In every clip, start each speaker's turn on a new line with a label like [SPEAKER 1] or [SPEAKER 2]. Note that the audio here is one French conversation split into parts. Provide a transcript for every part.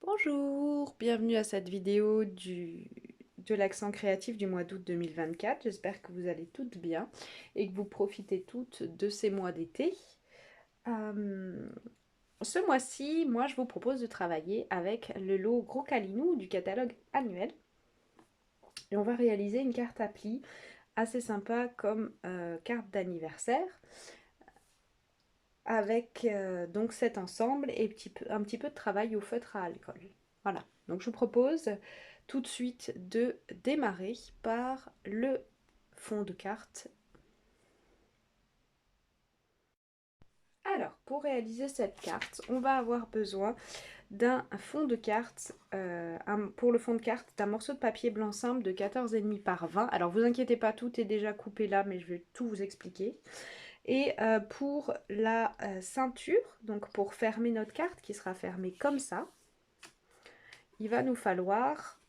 [SPEAKER 1] Bonjour, bienvenue à cette vidéo de l'accent créatif du mois d'août 2024. J'espère que vous allez toutes bien et que vous profitez toutes de ces mois d'été. Euh, Ce mois-ci, moi je vous propose de travailler avec le lot Gros Calinou du catalogue annuel. Et on va réaliser une carte appli assez sympa comme carte d'anniversaire avec donc cet ensemble et un petit peu de travail au feutre à alcool. Voilà, donc je vous propose tout de suite de démarrer par le fond de carte. Alors, pour réaliser cette carte, on va avoir besoin d'un fond de carte, pour le fond de carte, d'un morceau de papier blanc simple de 14,5 par 20. Alors, vous inquiétez pas, tout est déjà coupé là, mais je vais tout vous expliquer. Et pour la ceinture, donc pour fermer notre carte, qui sera fermée comme ça, il va nous falloir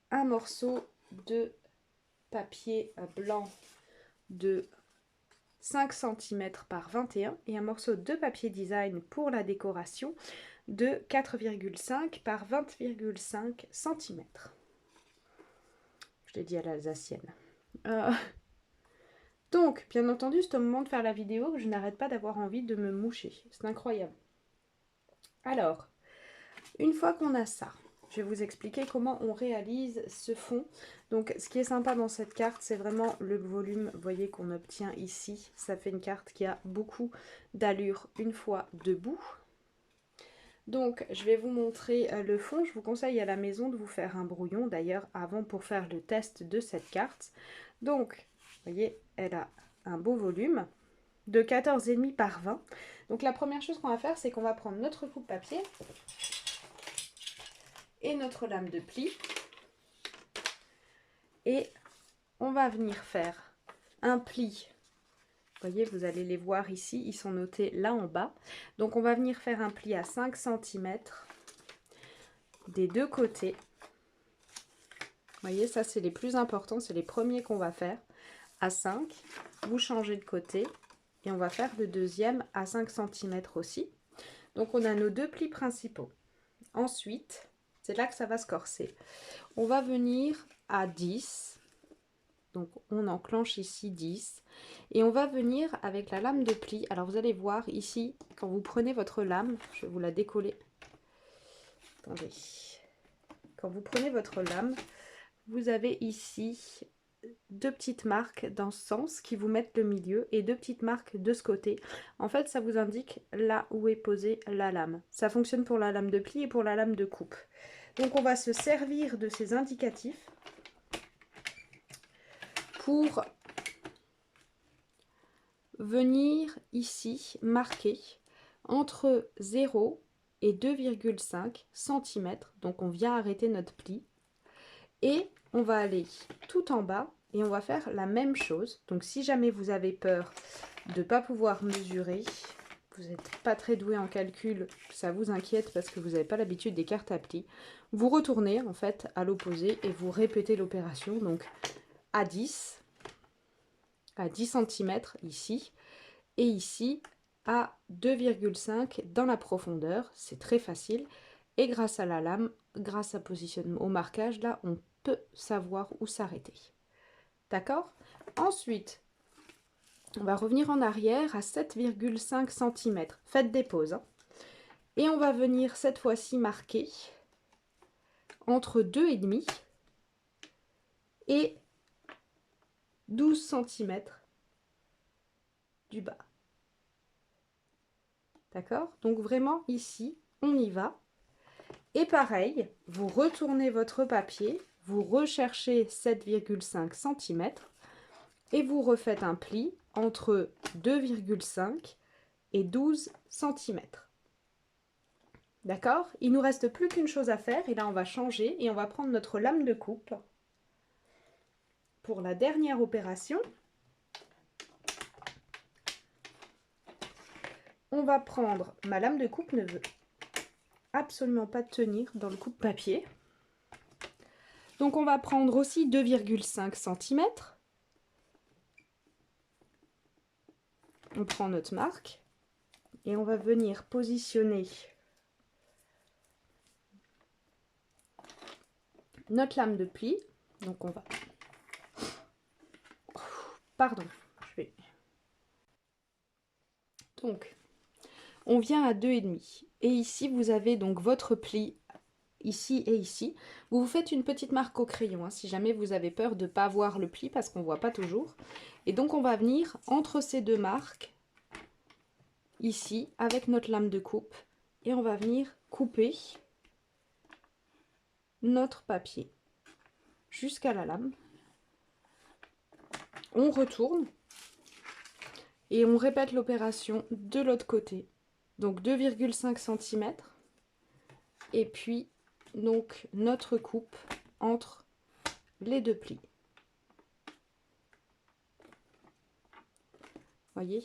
[SPEAKER 1] un morceau de papier blanc de 5 cm par 21 et un morceau de papier design pour la décoration de 4,5 par 20,5 cm. Je l'ai dit à l'alsacienne. Donc, bien entendu, c'est au moment de faire la vidéo que je n'arrête pas d'avoir envie de me moucher. C'est incroyable. Alors, une fois qu'on a ça, je vais vous expliquer comment on réalise ce fond. Donc, ce qui est sympa dans cette carte, c'est vraiment le volume, vous voyez, qu'on obtient ici. Ça fait une carte qui a beaucoup d'allure une fois debout. Donc, je vais vous montrer le fond. Je vous conseille à la maison de vous faire un brouillon, d'ailleurs, avant pour faire le test de cette carte. Donc, vous voyez, elle a un beau volume de 14,5 par 20. Donc, la première chose qu'on va faire, c'est qu'on va prendre notre coupe-papier et notre lame de pli. Et on va venir faire un pli. Vous voyez, vous allez les voir ici, ils sont notés là en bas. Donc on va venir faire un pli à 5 cm des deux côtés. Vous voyez, ça c'est les plus importants, c'est les premiers qu'on va faire. À 5, vous changez de côté et on va faire le deuxième à 5 cm aussi. Donc on a nos deux plis principaux. Ensuite, c'est là que ça va se corser. On va venir à 10. Donc on enclenche ici 10 et on va venir avec la lame de pli. Alors vous allez voir ici, quand vous prenez votre lame, je vais vous la décoller. Attendez. Quand vous prenez votre lame, vous avez ici deux petites marques dans ce sens qui vous mettent le milieu et deux petites marques de ce côté. En fait, ça vous indique là où est posée la lame. Ça fonctionne pour la lame de pli et pour la lame de coupe. Donc on va se servir de ces indicatifs pour venir ici marquer entre 0 et 2,5 cm. Donc on vient arrêter notre pli et on va aller tout en bas et on va faire la même chose. Donc si jamais vous avez peur de ne pas pouvoir mesurer, vous n'êtes pas très doué en calcul, ça vous inquiète parce que vous n'avez pas l'habitude des cartes à pli, vous retournez en fait à l'opposé et vous répétez l'opération. Donc à 10 cm ici et ici à 2,5 dans la profondeur. C'est très facile et grâce à la lame, grâce à positionnement au marquage, là on peut savoir où s'arrêter. D'accord? Ensuite, on va revenir en arrière à 7,5 cm. Faites des pauses. Hein. Et on va venir cette fois-ci marquer entre 2,5 et 12 cm du bas. D'accord? Donc vraiment ici, on y va. Et pareil, vous retournez votre papier, vous recherchez 7,5 cm et vous refaites un pli entre 2,5 et 12 cm. D'accord? Il nous reste plus qu'une chose à faire et là on va changer et on va prendre notre lame de coupe pour la dernière opération. On va prendre, ma lame de coupe ne veut absolument pas tenir dans le coupe-papier. Donc on va prendre aussi 2,5 cm. On prend notre marque et on va venir positionner notre lame de pli. Donc on va... Pardon, je vais... Donc, on vient à 2,5. Et ici, vous avez donc votre pli, ici et ici. Vous vous faites une petite marque au crayon, hein, si jamais vous avez peur de ne pas voir le pli, parce qu'on ne voit pas toujours. Et donc, on va venir entre ces deux marques, ici, avec notre lame de coupe. Et on va venir couper notre papier jusqu'à la lame. On retourne. Et on répète l'opération de l'autre côté. Donc 2,5 cm. Et puis, donc, notre coupe entre les deux plis. Voyez.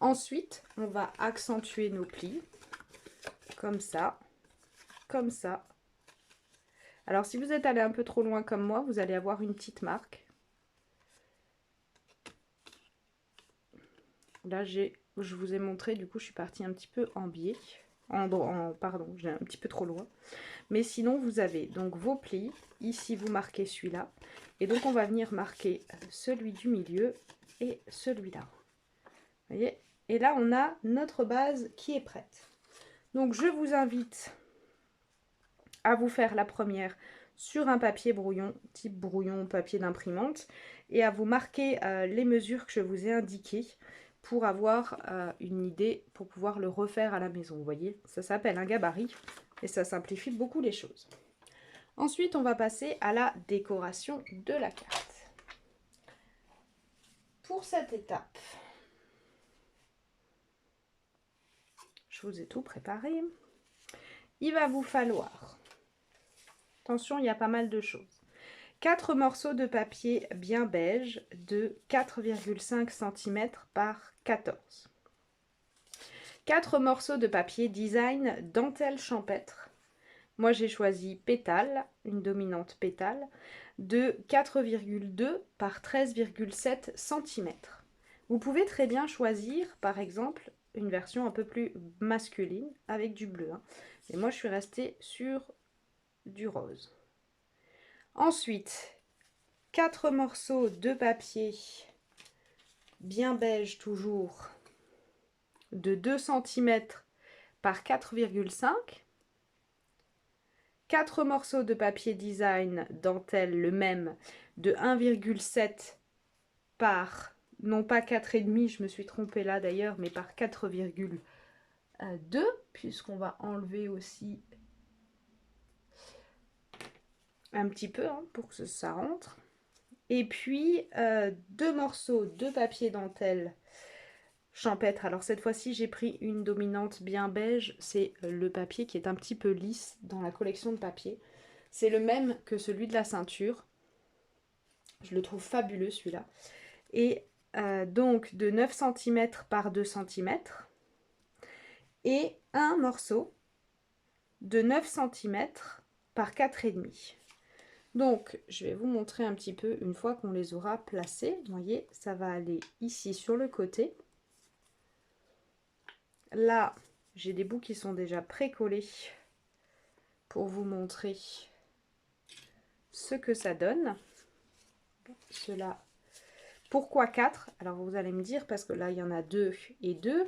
[SPEAKER 1] Ensuite, on va accentuer nos plis. Comme ça. Comme ça. Alors, si vous êtes allé un peu trop loin comme moi, vous allez avoir une petite marque. Là, je vous ai montré, du coup, je suis partie un petit peu en biais. Pardon, j'ai un petit peu trop loin. Mais sinon, vous avez donc vos plis. Ici, vous marquez celui-là. Et donc, on va venir marquer celui du milieu et celui-là. Vous voyez? Et là, on a notre base qui est prête. Donc, je vous invite à vous faire la première sur un papier brouillon, type brouillon papier d'imprimante, et à vous marquer les mesures que je vous ai indiquées pour avoir une idée, pour pouvoir le refaire à la maison. Vous voyez, ça s'appelle un gabarit et ça simplifie beaucoup les choses. Ensuite, on va passer à la décoration de la carte. Pour cette étape, je vous ai tout préparé. Il va vous falloir, attention, il y a pas mal de choses. 4 morceaux de papier bien beige de 4,5 cm par 14. 4 morceaux de papier design dentelle champêtre. Moi, j'ai choisi pétale, une dominante pétale, de 4,2 par 13,7 cm. Vous pouvez très bien choisir, par exemple, une version un peu plus masculine avec du bleu. Hein. Et moi, je suis restée sur du rose. Ensuite, 4 morceaux de papier bien beige toujours, de 2 cm par 4,5. 4 morceaux de papier design dentelle, le même, de 1,7 par, non pas 4,5, je me suis trompée là d'ailleurs, mais par 4,2, puisqu'on va enlever aussi un petit peu hein, pour que ça rentre. Et puis 2 morceaux de papier dentelle champêtre. Alors cette fois-ci, j'ai pris une dominante bien beige. C'est le papier qui est un petit peu lisse dans la collection de papier. C'est le même que celui de la ceinture. Je le trouve fabuleux celui-là. Et donc de 9 cm par 2 cm. Et un morceau de 9 cm par 4,5. Donc, je vais vous montrer un petit peu une fois qu'on les aura placés. Vous voyez, ça va aller ici sur le côté. Là, j'ai des bouts qui sont déjà pré-collés pour vous montrer ce que ça donne. Cela. Pourquoi 4? Alors, vous allez me dire, parce que là, il y en a 2 et 2.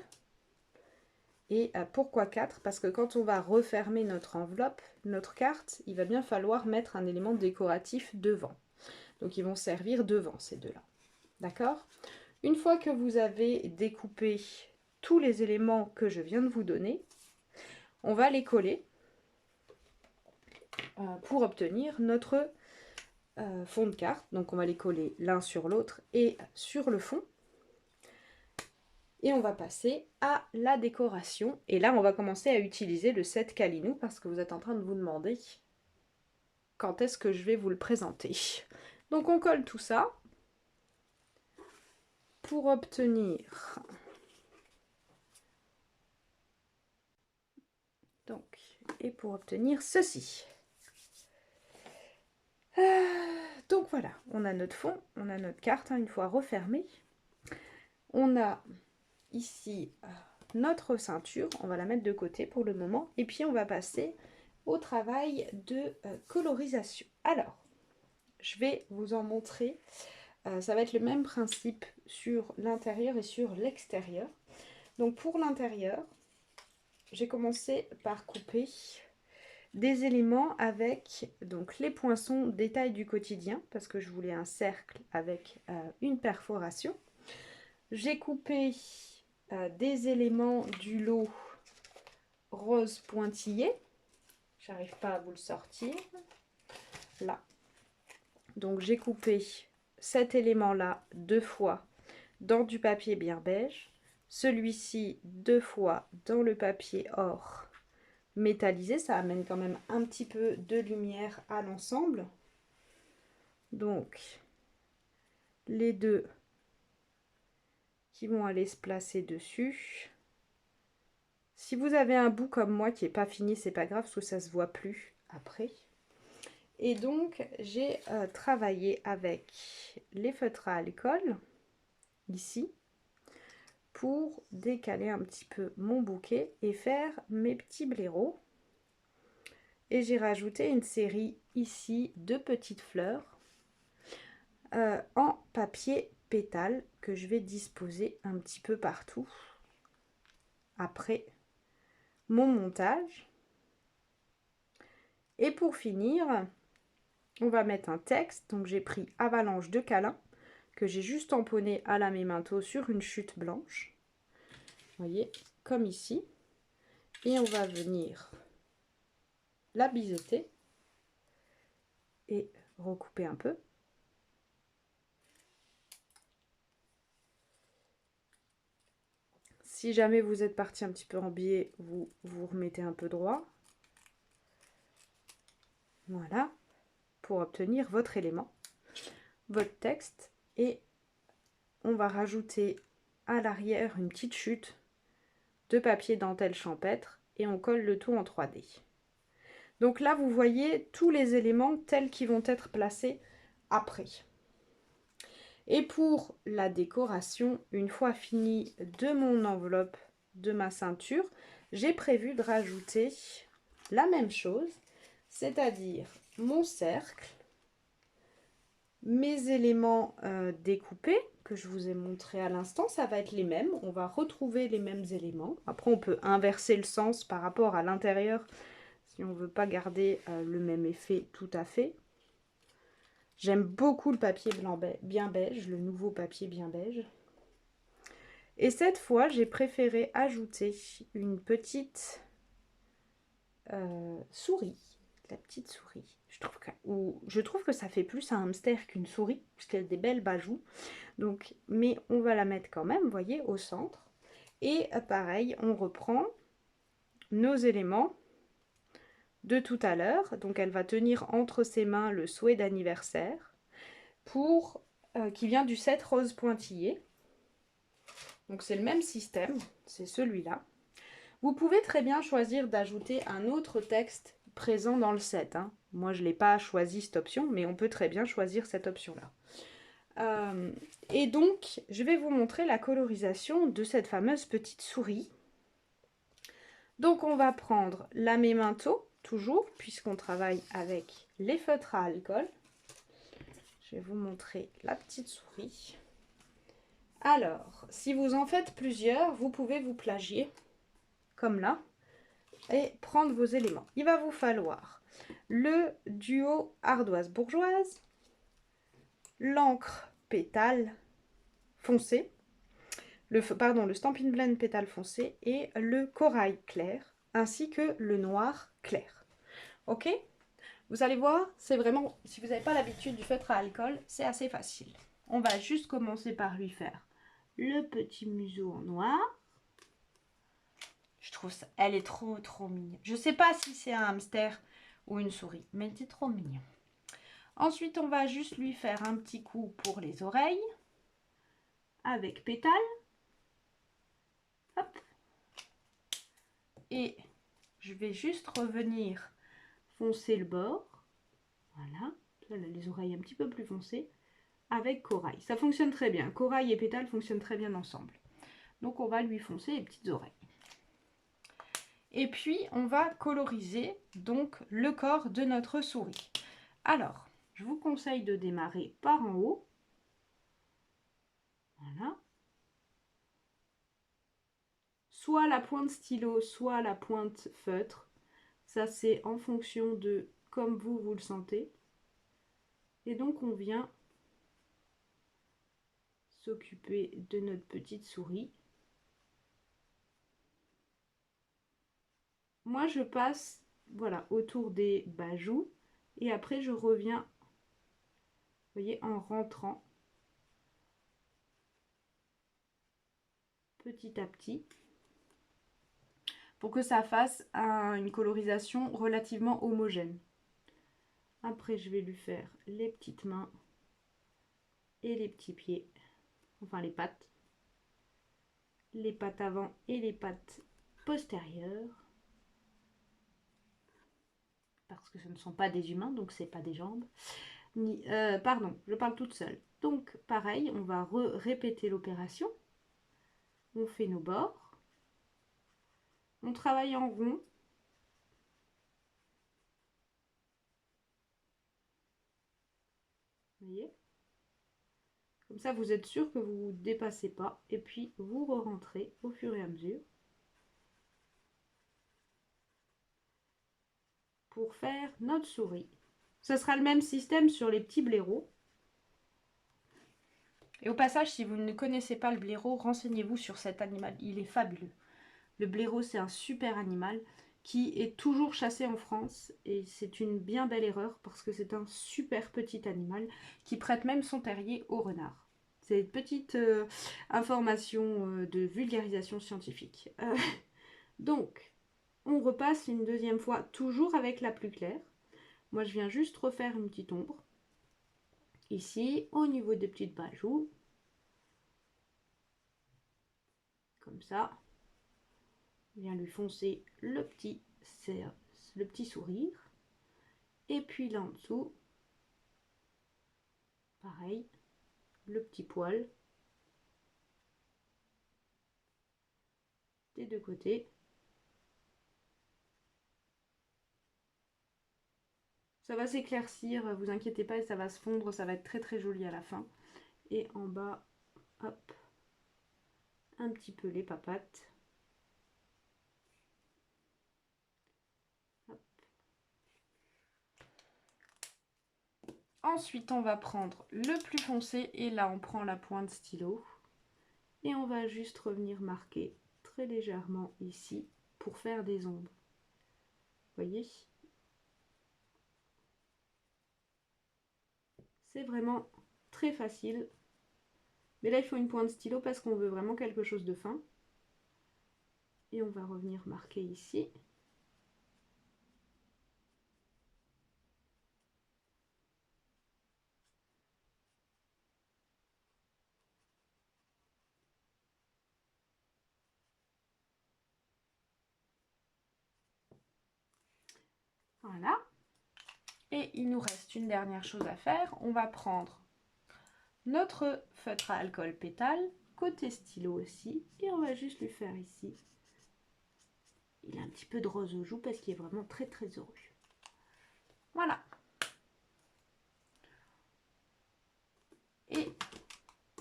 [SPEAKER 1] Et pourquoi 4? Parce que quand on va refermer notre enveloppe, notre carte, il va bien falloir mettre un élément décoratif devant. Donc, ils vont servir devant, ces deux-là. D'accord? Une fois que vous avez découpé tous les éléments que je viens de vous donner, on va les coller pour obtenir notre fond de carte. Donc, on va les coller l'un sur l'autre et sur le fond. Et on va passer à la décoration. Et là, on va commencer à utiliser le set Kalinou parce que vous êtes en train de vous demander quand est-ce que je vais vous le présenter. Donc, on colle tout ça pour obtenir... pour obtenir ceci. Donc voilà, on a notre fond, on a notre carte, hein, une fois refermée. On a ici notre ceinture, on va la mettre de côté pour le moment. Et puis on va passer au travail de colorisation. Alors, je vais vous en montrer. Ça va être le même principe sur l'intérieur et sur l'extérieur. Donc pour l'intérieur, j'ai commencé par couper des éléments avec donc les poinçons détail du quotidien parce que je voulais un cercle avec une perforation. J'ai coupé des éléments du lot rose pointillé. J'arrive pas à vous le sortir. Là. Donc j'ai coupé cet élément-là 2 fois dans du papier bien beige. Celui-ci 2 fois dans le papier or métallisé. Ça amène quand même un petit peu de lumière à l'ensemble. Donc les deux qui vont aller se placer dessus. Si vous avez un bout comme moi qui n'est pas fini, c'est pas grave parce que ça se voit plus après. Et donc j'ai travaillé avec les feutres à alcool ici pour décaler un petit peu mon bouquet et faire mes petits blaireaux. Et j'ai rajouté une série ici de petites fleurs en papier pétale que je vais disposer un petit peu partout après mon montage. Et pour finir, on va mettre un texte. Donc j'ai pris Avalanche de câlins que j'ai juste tamponné à la Memento sur une chute blanche. Vous voyez, comme ici. Et on va venir la biseauter et recouper un peu. Si jamais vous êtes parti un petit peu en biais, vous remettez un peu droit. Voilà, pour obtenir votre élément, votre texte. Et on va rajouter à l'arrière une petite chute de papier dentelle champêtre et on colle le tout en 3D. Donc là, vous voyez tous les éléments tels qu'ils vont être placés après. Et pour la décoration, une fois fini de mon enveloppe de ma ceinture, j'ai prévu de rajouter la même chose, c'est-à-dire mon cercle, mes éléments découpés que je vous ai montré à l'instant, ça va être les mêmes, on va retrouver les mêmes éléments. Après on peut inverser le sens par rapport à l'intérieur si on ne veut pas garder le même effet tout à fait. J'aime beaucoup le papier blanc bien beige, le nouveau papier bien beige. Et cette fois, j'ai préféré ajouter une petite souris, la petite souris. Je trouve que ça fait plus un hamster qu'une souris, puisqu'elle a des belles bajoux. Donc, mais on va la mettre quand même, vous voyez, au centre. Et pareil, on reprend nos éléments de tout à l'heure. Donc, elle va tenir entre ses mains le souhait d'anniversaire qui vient du set rose pointillé. Donc, c'est le même système, c'est celui-là. Vous pouvez très bien choisir d'ajouter un autre texte présent dans le set. Hein. Moi, je ne l'ai pas choisi cette option, mais on peut très bien choisir cette option-là. Et donc, je vais vous montrer la colorisation de cette fameuse petite souris. Donc, on va prendre la Memento, toujours, puisqu'on travaille avec les feutres à alcool. Je vais vous montrer la petite souris. Alors, si vous en faites plusieurs, vous pouvez vous plagier, comme là, et prendre vos éléments. Il va vous falloir le duo ardoise bourgeoise, l'encre pétale foncé, le Stampin' Blend pétale foncé et le corail clair, ainsi que le noir clair. Ok? Vous allez voir, c'est vraiment, si vous n'avez pas l'habitude du feutre à alcool, c'est assez facile. On va juste commencer par lui faire le petit museau en noir. Je trouve ça, elle est trop mignonne. Je sais pas si c'est un hamster ou une souris, mais c'est trop mignon. Ensuite, on va juste lui faire un petit coup pour les oreilles avec pétale. Hop. Et je vais juste revenir foncer le bord. Voilà. Là, les oreilles un petit peu plus foncées avec corail. Ça fonctionne très bien. Corail et pétale fonctionnent très bien ensemble. Donc, on va lui foncer les petites oreilles. Et puis, on va coloriser donc le corps de notre souris. Alors, je vous conseille de démarrer par en haut. Voilà. Soit la pointe stylo, soit la pointe feutre. Ça, c'est en fonction de comme vous le sentez. Et donc, on vient s'occuper de notre petite souris. Moi, je passe voilà, autour des bajoux et après, je reviens, vous voyez, en rentrant petit à petit pour que ça fasse une colorisation relativement homogène. Après, je vais lui faire les petites mains et les petits pieds, enfin les pattes avant et les pattes postérieures. Parce que ce ne sont pas des humains, donc c'est pas des jambes. Pardon, je parle toute seule. Donc pareil, on va répéter l'opération. On fait nos bords. On travaille en rond. Vous voyez? Comme ça, vous êtes sûr que vous ne vous dépassez pas. Et puis, vous re-rentrez au fur et à mesure. Pour faire notre souris. Ce sera le même système sur les petits blaireaux. Et au passage, si vous ne connaissez pas le blaireau, renseignez-vous sur cet animal. Il est fabuleux. Le blaireau, c'est un super animal qui est toujours chassé en France. Et c'est une bien belle erreur parce que c'est un super petit animal qui prête même son terrier au renard. C'est une petite information de vulgarisation scientifique. Donc, on repasse une deuxième fois, toujours avec la plus claire. Moi, je viens juste refaire une petite ombre. Ici, au niveau des petites bajoux. Comme ça. Je viens lui foncer le petit sourire. Et puis là en dessous, pareil, le petit poil. Des deux côtés. Ça va s'éclaircir, vous inquiétez pas, et ça va se fondre, ça va être très très joli à la fin. Et en bas, hop, un petit peu les papates. Hop. Ensuite, on va prendre le plus foncé et là, on prend la pointe stylo. Et on va juste revenir marquer très légèrement ici pour faire des ombres. Vous voyez ? C'est vraiment très facile. Mais là, il faut une pointe stylo parce qu'on veut vraiment quelque chose de fin. Et on va revenir marquer ici. Voilà. Et il nous reste une dernière chose à faire. On va prendre notre feutre à alcool pétale, côté stylo aussi. Et on va juste lui faire ici. Il a un petit peu de rose aux joues parce qu'il est vraiment très très heureux. Voilà. Et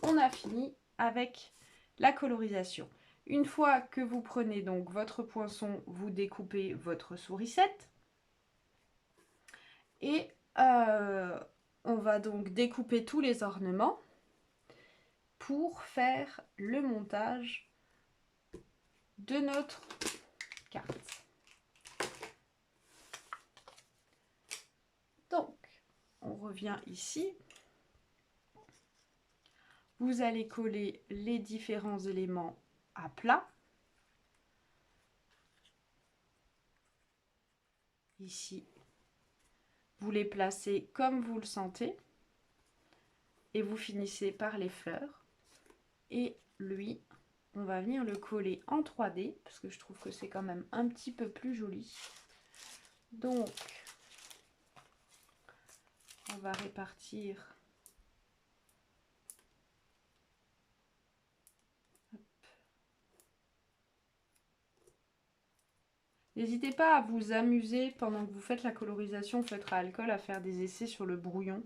[SPEAKER 1] on a fini avec la colorisation. Une fois que vous prenez donc votre poinçon, vous découpez votre sourisette. Et on va donc découper tous les ornements pour faire le montage de notre carte. Donc, on revient ici. Vous allez coller les différents éléments à plat. Ici, vous les placez comme vous le sentez. Et vous finissez par les fleurs. Et lui, on va venir le coller en 3D, parce que je trouve que c'est quand même un petit peu plus joli. Donc, on va répartir N'hésitez pas à vous amuser pendant que vous faites la colorisation feutre à alcool, à faire des essais sur le brouillon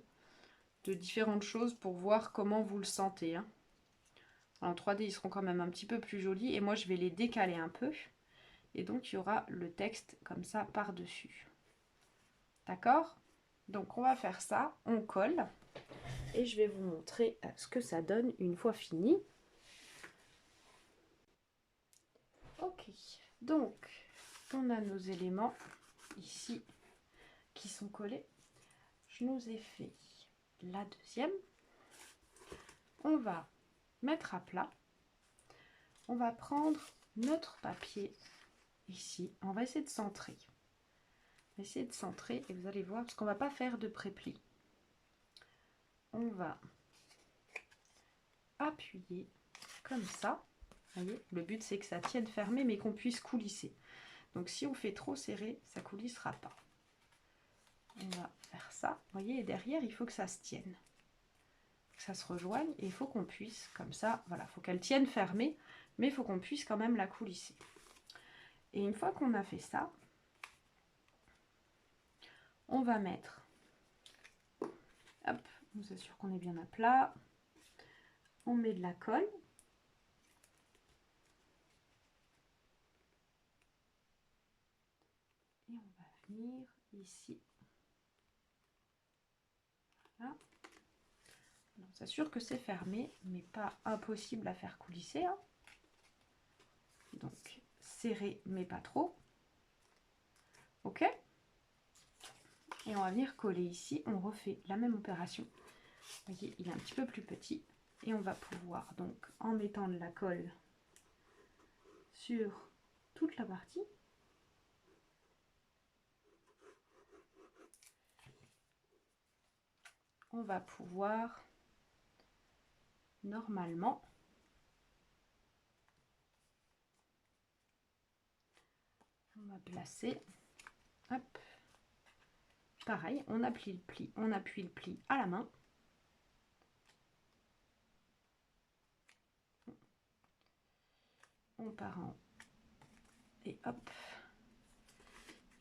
[SPEAKER 1] de différentes choses pour voir comment vous le sentez. Hein. En 3D, ils seront quand même un petit peu plus jolis et moi, je vais les décaler un peu. Et donc, il y aura le texte comme ça par-dessus. D'accord? Donc, on va faire ça. On colle. Et je vais vous montrer ce que ça donne une fois fini. Ok. Donc, on a nos éléments ici qui sont collés. Je nous ai fait la deuxième. On va mettre à plat. On va prendre notre papier ici. On va essayer de centrer. On va essayer de centrer et vous allez voir, parce qu'on ne va pas faire de prépli. On va appuyer comme ça. Vous voyez, le but c'est que ça tienne fermé mais qu'on puisse coulisser. Donc si on fait trop serré, ça coulissera pas. On va faire ça. Vous voyez, et derrière, il faut que ça se tienne. Que ça se rejoigne et il faut qu'on puisse, comme ça, voilà, il faut qu'elle tienne fermée, mais il faut qu'on puisse quand même la coulisser. Et une fois qu'on a fait ça, on va mettre, hop, on s'assure qu'on est bien à plat, on met de la colle. Et on va venir ici. Voilà. On s'assure que c'est fermé, mais pas impossible à faire coulisser. Hein. Donc, serré, mais pas trop. Ok? Et on va venir coller ici. On refait la même opération. Vous voyez, il est un petit peu plus petit. Et on va pouvoir, donc, en mettant de la colle sur toute la partie, on va pouvoir, normalement, on va placer, hop, pareil, on appuie le pli à la main. On part en et hop.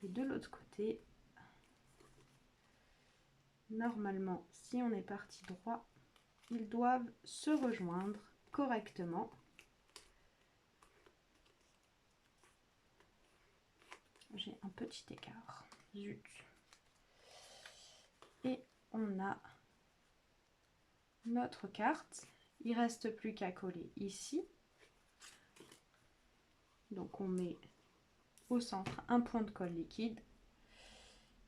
[SPEAKER 1] Et de l'autre côté, normalement, si on est parti droit, ils doivent se rejoindre correctement. J'ai un petit écart. Zut. Et on a notre carte. Il ne reste plus qu'à coller ici. Donc on met au centre un point de colle liquide,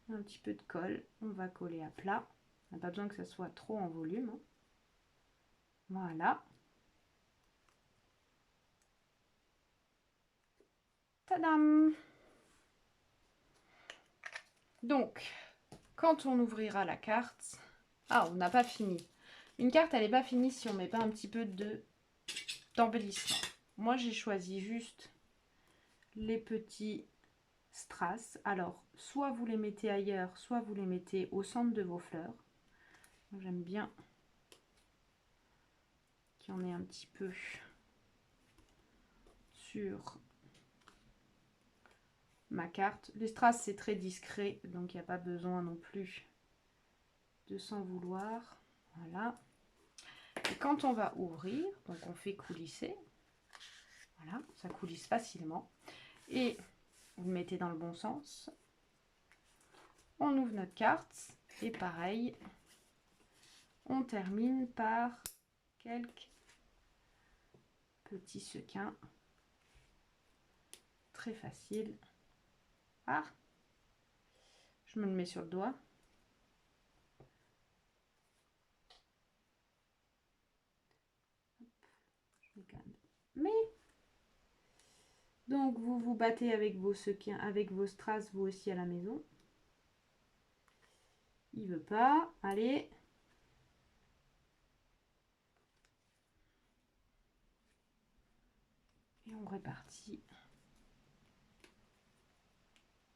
[SPEAKER 1] un petit peu de colle, on va coller à plat. On n'a pas besoin que ça soit trop en volume. Hein. Voilà. Tadam! Donc, quand on ouvrira la carte... Ah, on n'a pas fini. Une carte, elle n'est pas finie si on ne met pas un petit peu d'embellissement. Moi, j'ai choisi juste les petits strass. Alors, soit vous les mettez ailleurs, soit vous les mettez au centre de vos fleurs. J'aime bien qu'il y en ait un petit peu sur ma carte. Les strass, c'est très discret, donc il n'y a pas besoin non plus de s'en vouloir. Voilà. Et quand on va ouvrir, donc on fait coulisser. Voilà, ça coulisse facilement. Et vous le mettez dans le bon sens. On ouvre notre carte. Et pareil, on termine par quelques petits sequins. Très facile. Ah, je me le mets sur le doigt. Mais donc vous vous battez avec vos sequins, avec vos strass, vous aussi à la maison. Il veut pas. Allez. Et on répartit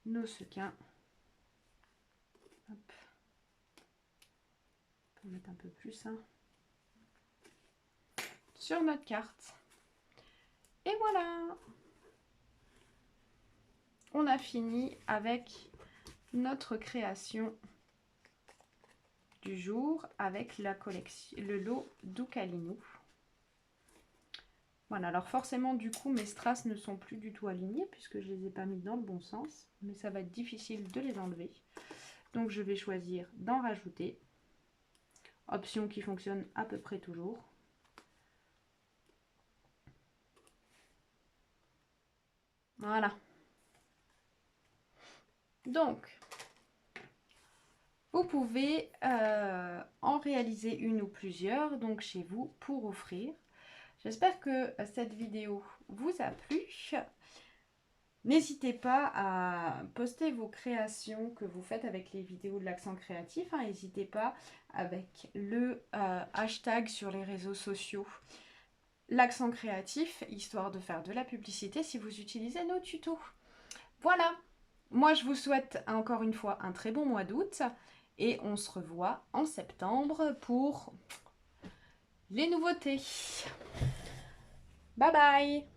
[SPEAKER 1] nos sequins. Hop. On peut mettre un peu plus hein, sur notre carte. Et voilà. on a fini avec notre création du jour avec la collection, le lot d'Ucalino. Voilà, alors forcément du coup mes strass ne sont plus du tout alignés puisque je les ai pas mis dans le bon sens, mais ça va être difficile de les enlever. Donc je vais choisir d'en rajouter, option qui fonctionne à peu près toujours. Voilà. Donc, vous pouvez en réaliser une ou plusieurs donc chez vous pour offrir. J'espère que cette vidéo vous a plu. N'hésitez pas à poster vos créations que vous faites avec les vidéos de l'accent créatif. N'hésitez pas avec le hashtag sur les réseaux sociaux l'accent créatif, histoire de faire de la publicité si vous utilisez nos tutos. Voilà, moi je vous souhaite encore une fois un très bon mois d'août et on se revoit en septembre pour les nouveautés. Bye bye!